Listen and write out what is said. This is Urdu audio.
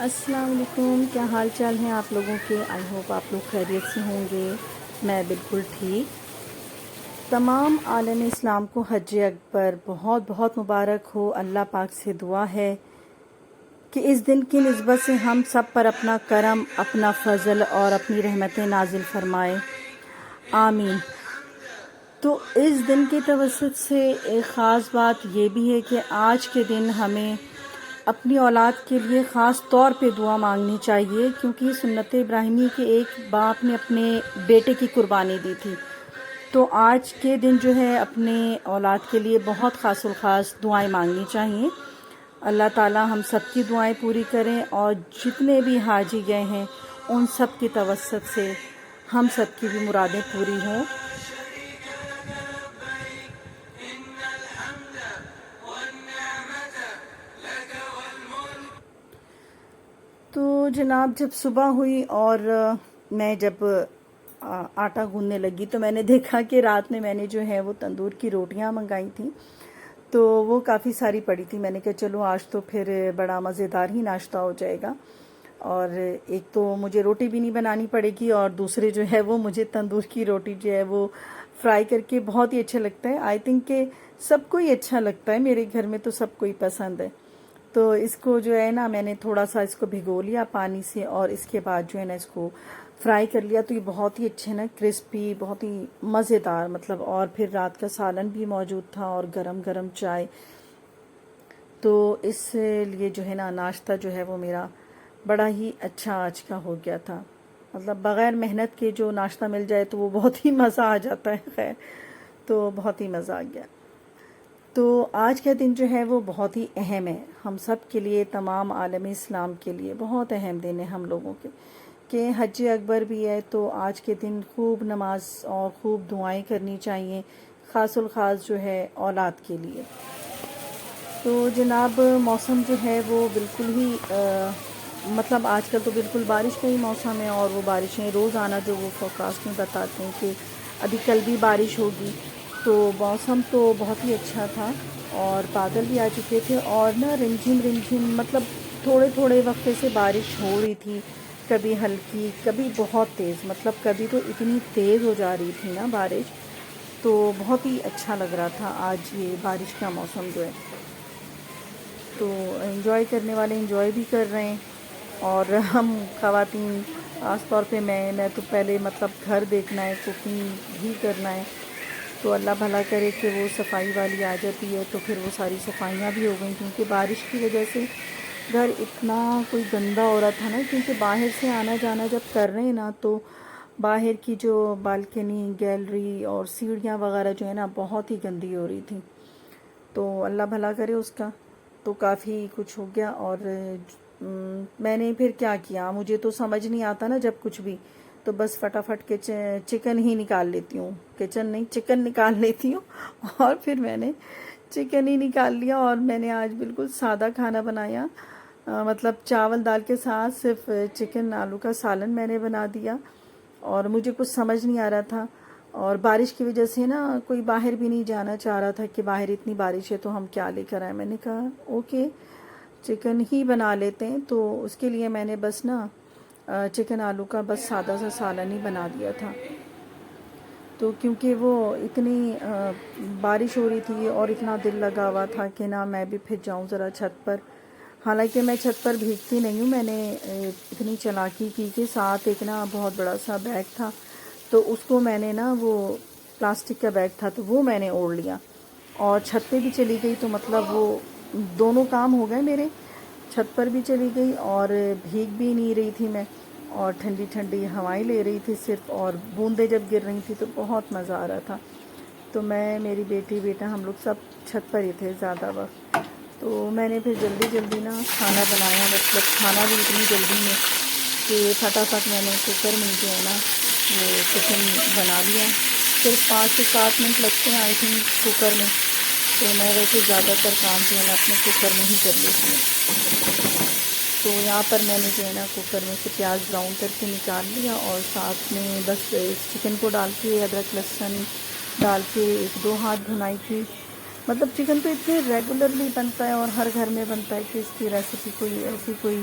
السلام علیکم، کیا حال چال ہیں آپ لوگوں کے؟ آئی ہوپ آپ لوگ خیریت سے ہوں گے۔ میں بالکل ٹھیک۔ تمام عالم اسلام کو حج اکبر بہت بہت مبارک ہو۔ اللہ پاک سے دعا ہے کہ اس دن کی نسبت سے ہم سب پر اپنا کرم، اپنا فضل اور اپنی رحمتیں نازل فرمائے، آمین۔ تو اس دن کے توسط سے ایک خاص بات یہ بھی ہے کہ آج کے دن ہمیں اپنی اولاد کے لیے خاص طور پہ دعا مانگنی چاہیے، کیونکہ سنت ابراہیمی کے ایک باپ نے اپنے بیٹے کی قربانی دی تھی۔ تو آج کے دن جو ہے اپنے اولاد کے لیے بہت خاص الخاص دعائیں مانگنی چاہیے۔ اللہ تعالی ہم سب کی دعائیں پوری کریں، اور جتنے بھی حاجی گئے ہیں ان سب کی توسط سے ہم سب کی بھی مرادیں پوری ہوں۔ تو جناب، جب صبح ہوئی اور میں جب آٹا گوندنے لگی تو میں نے دیکھا کہ رات میں نے جو ہے وہ تندور کی روٹیاں منگائی تھیں، تو وہ کافی ساری پڑی تھی۔ میں نے کہا چلو آج تو پھر بڑا مزیدار ہی ناشتہ ہو جائے گا، اور ایک تو مجھے روٹی بھی نہیں بنانی پڑے گی، اور دوسرے جو ہے وہ مجھے تندور کی روٹی جو ہے وہ فرائی کر کے بہت ہی اچھا لگتا ہے۔ آئی تھنک کہ سب کو ہی اچھا لگتا ہے، میرے گھر میں تو سب کو ہی پسند ہے۔ تو اس کو جو ہے نا میں نے تھوڑا سا اس کو بھگو لیا پانی سے، اور اس کے بعد جو ہے نا اس کو فرائی کر لیا، تو یہ بہت ہی اچھے نا کرسپی، بہت ہی مزیدار مطلب۔ اور پھر رات کا سالن بھی موجود تھا اور گرم گرم چائے، تو اس لیے جو ہے نا ناشتہ جو ہے وہ میرا بڑا ہی اچھا آج کا ہو گیا تھا۔ مطلب بغیر محنت کے جو ناشتہ مل جائے تو وہ بہت ہی مزہ آ جاتا ہے۔ خیر، تو بہت ہی مزہ آ گیا۔ تو آج کا دن جو ہے وہ بہت ہی اہم ہے ہم سب کے لیے، تمام عالم اسلام کے لیے بہت اہم دن ہے ہم لوگوں کے، کہ حج اکبر بھی ہے۔ تو آج کے دن خوب نماز اور خوب دعائیں کرنی چاہیے، خاص الخاص جو ہے اولاد کے لیے۔ تو جناب، موسم جو ہے وہ بالکل ہی مطلب آج کل تو بالکل بارش کا ہی موسم ہے، اور وہ بارشیں روزانہ جو وہ فورکاسٹ میں بتاتے ہیں کہ ابھی کل بھی بارش ہوگی۔ تو موسم تو بہت ہی اچھا تھا، اور بادل بھی آ چکے تھے، اور نا رمجھم رمجھم مطلب تھوڑے تھوڑے وقفے سے بارش ہو رہی تھی، کبھی ہلکی کبھی بہت تیز، مطلب کبھی تو اتنی تیز ہو جا رہی تھی نا بارش، تو بہت ہی اچھا لگ رہا تھا آج یہ بارش کا موسم جو ہے۔ تو انجوائے کرنے والے انجوائے بھی کر رہے ہیں، اور ہم خواتین خاص طور پہ میں تو پہلے مطلب گھر دیکھنا ہے، کوکنگ بھی کرنا ہے۔ تو اللہ بھلا کرے کہ وہ صفائی والی آ جاتی ہے تو پھر وہ ساری صفائیاں بھی ہو گئیں، کیونکہ بارش کی وجہ سے گھر اتنا کوئی گندا ہو رہا تھا نا، کیونکہ باہر سے آنا جانا جب کر رہے ہیں نا، تو باہر کی جو بالکنی، گیلری اور سیڑھیاں وغیرہ جو ہے نا بہت ہی گندی ہو رہی تھی۔ تو اللہ بھلا کرے اس کا، تو کافی کچھ ہو گیا۔ اور میں نے پھر کیا کیا، مجھے تو سمجھ نہیں آتا نا جب کچھ بھی، تو بس فٹافٹ کے چکن ہی نکال لیتی ہوں، کچن نہیں چکن نکال لیتی ہوں، اور پھر میں نے چکن ہی نکال لیا، اور میں نے آج بالکل سادہ کھانا بنایا، مطلب چاول دال کے ساتھ صرف چکن آلو کا سالن میں نے بنا دیا، اور مجھے کچھ سمجھ نہیں آ رہا تھا، اور بارش کی وجہ سے نا کوئی باہر بھی نہیں جانا چاہ رہا تھا کہ باہر اتنی بارش ہے تو ہم کیا لے کر آئیں۔ میں نے کہا اوکے چکن ہی بنا لیتے ہیں، تو اس کے لیے میں نے بس نا چکن آلو کا بس سادہ سا سالن ہی بنا دیا تھا۔ تو کیونکہ وہ اتنی بارش ہو رہی تھی اور اتنا دل لگا ہوا تھا کہ نا میں بھی پھر جاؤں ذرا چھت پر، حالانکہ میں چھت پر بھیگتی نہیں ہوں، میں نے اتنی چالاکی کی کہ ساتھ ایک نا بہت بڑا سا بیگ تھا، تو اس کو میں نے نا وہ پلاسٹک کا بیگ تھا تو وہ میں نے اوڑھ لیا، اور چھت پہ بھی چلی گئی، تو مطلب وہ دونوں کام ہو گئے میرے، چھت پر بھی چلی گئی اور بھیگ بھی نہیں رہی تھی میں، اور ٹھنڈی ٹھنڈی ہوائیں لے رہی تھی صرف، اور بوندیں جب گر رہی تھی تو بہت مزہ آ رہا تھا۔ تو میں، میری بیٹی بیٹا ہم لوگ سب چھت پر ہی تھے زیادہ وقت۔ تو میں نے پھر جلدی جلدی نا کھانا بنایا، مطلب کھانا بھی اتنی جلدی میں کہ فٹافٹ میں نے کوکر میں جو ہے نا وہ چکن بنا لیا، صرف 5 سے 7 منٹ لگتے ہیں آئی تھنک کوکر میں، تو میں ویسے زیادہ تر کام جو ہے نا اپنے کوکر میں ہی کر لیتی ہوں۔ تو یہاں پر میں نے جو ہے نا کوکر میں سے پیاز براؤن کر کے نکال لیا، اور ساتھ میں بس چکن کو ڈال کے ادرک لہسن ڈال کے 1-2 ہاتھ بھنائی کی۔ مطلب چکن تو اتنے ریگولرلی بنتا ہے اور ہر گھر میں بنتا ہے کہ اس کی ریسیپی کوئی ایسی کوئی